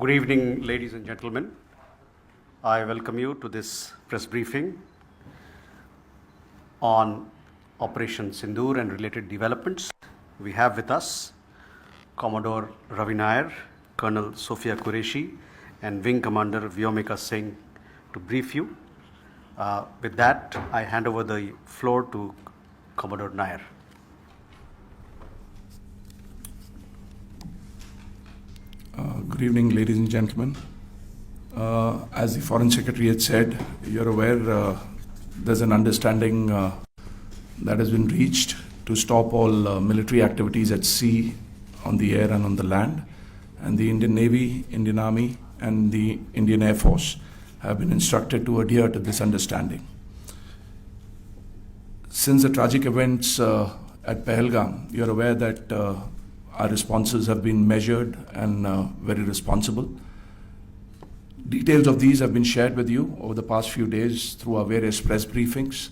Good evening, ladies and gentlemen. I welcome you to this press briefing on Operation Sindoor and related developments. We have with us Commodore Ravi Nair, Colonel Sophia Qureshi, and Wing Commander Vyomika Singh to brief you. With that, I hand over the floor to Commodore Nair. Good evening, ladies and gentlemen. As the Foreign Secretary had said, you're aware there's an understanding that has been reached to stop all military activities at sea, on the air and on the land. And the Indian Navy, Indian Army and the Indian Air Force have been instructed to adhere to this understanding. Since the tragic events at Pahalgam, you're aware that our responses have been measured and very responsible. Details of these have been shared with you over the past few days through our various press briefings.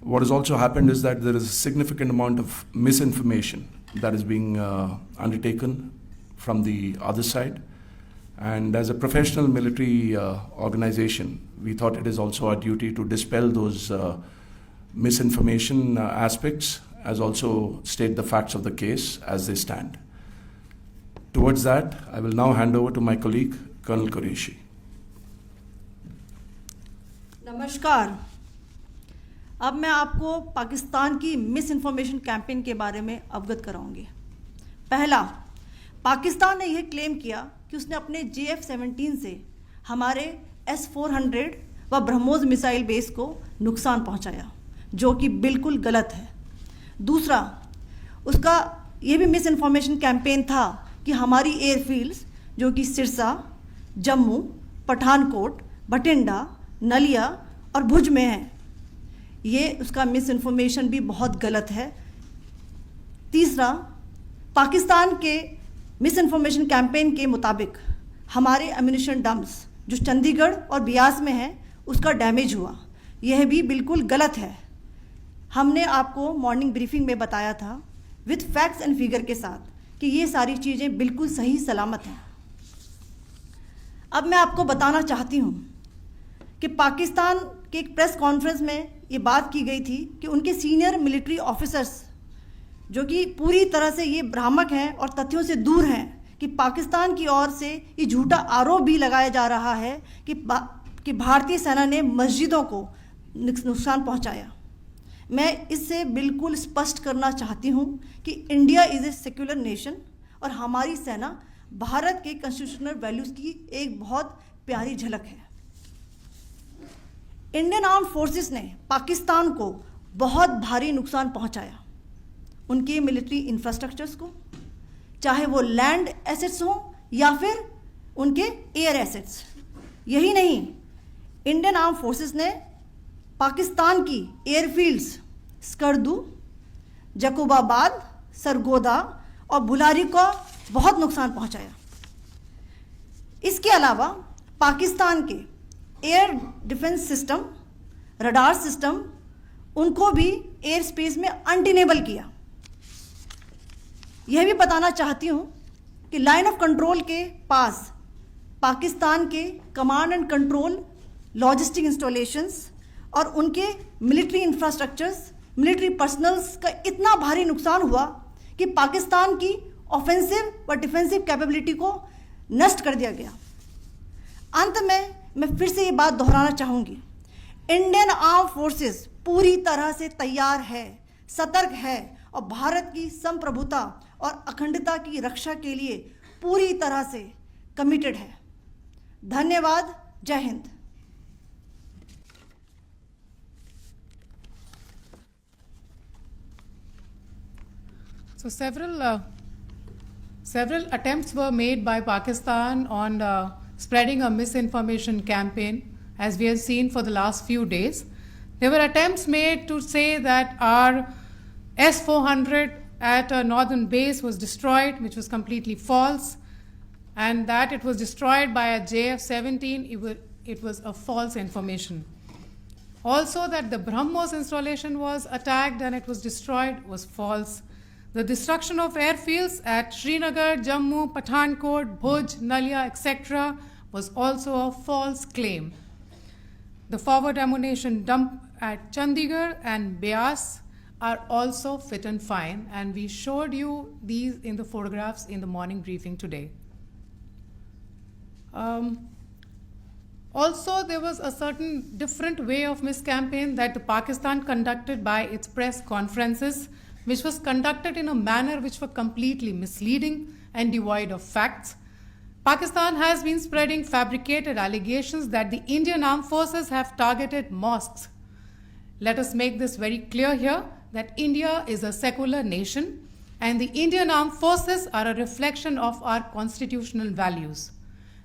What has also happened is that there is a significant amount of misinformation that is being undertaken from the other side. And as a professional military organization, we thought it is also our duty to dispel those misinformation aspects, as also state the facts of the case as they stand. Towards that, I will now hand over to my colleague, Colonel Qureshi. नमस्कार। अब मैं आपको पाकिस्तान की miss information campaign के बारे में अवगत कराऊंगी। पहला, पाकिस्तान ने यह क्लेम किया कि उसने अपने JF-17 से हमारे S-400 व ब्रह्मोस मिसाइल बेस को नुकसान पहुंचाया, जो कि बिल्कुल गलत है। दूसरा, उसका ये भी मिस इन्फॉर्मेशन कैंपेन था कि हमारी एयरफील्ड्स जो कि सिरसा, जम्मू, पठानकोट, बठिंडा, नलिया और भुज में हैं, ये उसका मिस इन्फॉर्मेशन भी बहुत गलत है। तीसरा, पाकिस्तान के मिस इन्फॉर्मेशन कैंपेन के मुताबिक हमारे एम्यूनिशन डम्प्स जो चंडीगढ़ और बियास में हैं उसका डैमेज हुआ, यह भी बिल्कुल गलत है। हमने आपको मॉर्निंग ब्रीफिंग में बताया था विद फैक्ट्स एंड फिगर के साथ कि ये सारी चीज़ें बिल्कुल सही सलामत हैं। अब मैं आपको बताना चाहती हूँ कि पाकिस्तान के एक प्रेस कॉन्फ्रेंस में ये बात की गई थी कि उनके सीनियर मिलिट्री ऑफिसर्स जो कि पूरी तरह से ये भ्रामक हैं और तथ्यों से दूर हैं कि पाकिस्तान की ओर से ये झूठा आरोप भी लगाया जा रहा है कि भारतीय सेना ने मस्जिदों को नुकसान पहुंचाया। मैं इससे बिल्कुल स्पष्ट करना चाहती हूं कि India is a secular nation और हमारी सेना भारत के कॉन्स्टिट्यूशनल वैल्यूज़ की एक बहुत प्यारी झलक है। इंडियन आर्म्ड फोर्सेस ने पाकिस्तान को बहुत भारी नुकसान पहुंचाया, उनके मिलिट्री इंफ्रास्ट्रक्चर्स को, चाहे वो लैंड एसेट्स हों या फिर उनके एयर एसेट्स। यही नहीं, इंडियन आर्म्ड फोर्सेस ने पाकिस्तान की एयरफील्ड्स स्कर्दू, जकोबाबाद, सरगोदा और बुलारी को बहुत नुकसान पहुंचाया। इसके अलावा पाकिस्तान के air defence system, radar system, उनको भी एयर स्पेस में अनटेनेबल किया। यह भी बताना चाहती हूं कि लाइन ऑफ कंट्रोल के पास पाकिस्तान के command and control logistic installations और उनके मिलिट्री इंफ्रास्ट्रक्चर्स, मिलिट्री पर्सनल्स का इतना भारी नुकसान हुआ कि पाकिस्तान की ऑफेंसिव व डिफेंसिव कैपेबिलिटी को नष्ट कर दिया गया। अंत में मैं फिर से ये बात दोहराना चाहूँगी, इंडियन आर्म फोर्सेस पूरी तरह से तैयार है, सतर्क है और भारत की संप्रभुता और अखंडता की रक्षा के लिए पूरी तरह से कमिटेड है। धन्यवाद। जय Hind. So several attempts were made by Pakistan on spreading a misinformation campaign, as we have seen for the last few days. There were attempts made to say that our S-400 at a northern base was destroyed, which was completely false, and that it was destroyed by a JF-17, it was a false information. Also that the BrahMos installation was attacked and it was destroyed was false. The destruction of airfields at Srinagar, Jammu, Pathankot, Bhuj, Nalia, etc. was also a false claim. The forward ammunition dump at Chandigarh and Beas are also fit and fine, and we showed you these in the photographs in the morning briefing today. Also, there was a certain different way of miscampaign that the Pakistan conducted by its press conferences, which was conducted in a manner which were completely misleading and devoid of facts. Pakistan has been spreading fabricated allegations that the Indian armed forces have targeted mosques. Let us make this very clear here that India is a secular nation and the Indian armed forces are a reflection of our constitutional values.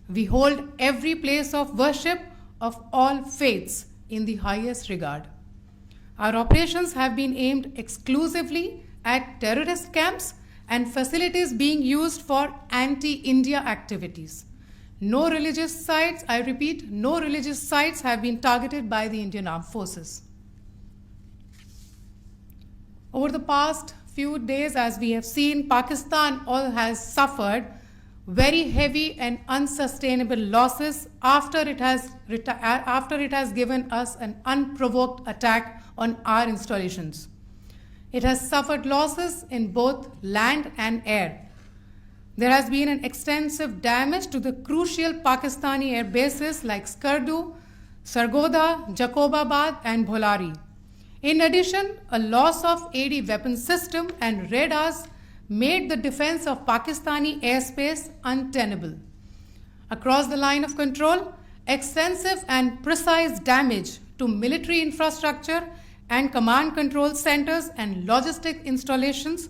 We hold every place of worship of all faiths in the highest regard. Our operations have been aimed exclusively at terrorist camps and facilities being used for anti-India activities. No religious sites, I repeat, no religious sites have been targeted by the Indian armed forces. Over the past few days, as we have seen, Pakistan has suffered very heavy and unsustainable losses after it has given us an unprovoked attack on our installations. It has suffered losses in both land and air. There has been an extensive damage to the crucial Pakistani air bases like Skardu, Sargodha, Jacobabad and Bholari. In addition, a loss of AD weapon system and radars made the defense of Pakistani airspace untenable. Across the line of control, extensive and precise damage to military infrastructure and command control centers and logistic installations.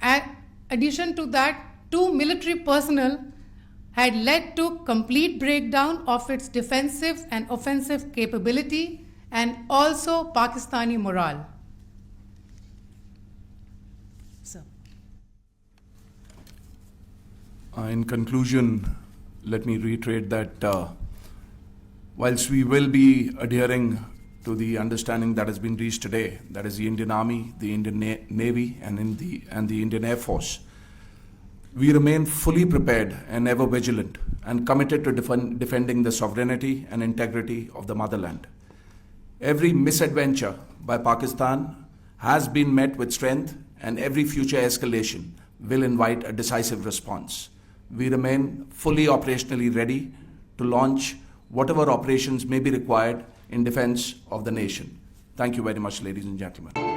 In addition to that, 2 military personnel had led to complete breakdown of its defensive and offensive capability and also Pakistani morale. In conclusion, let me reiterate that whilst we will be adhering to the understanding that has been reached today, that is the Indian Army, the Indian Navy, and the Indian Air Force, we remain fully prepared and ever vigilant and committed to defending the sovereignty and integrity of the motherland. Every misadventure by Pakistan has been met with strength, and every future escalation will invite a decisive response. We remain fully operationally ready to launch whatever operations may be required in defense of the nation. Thank you very much, ladies and gentlemen.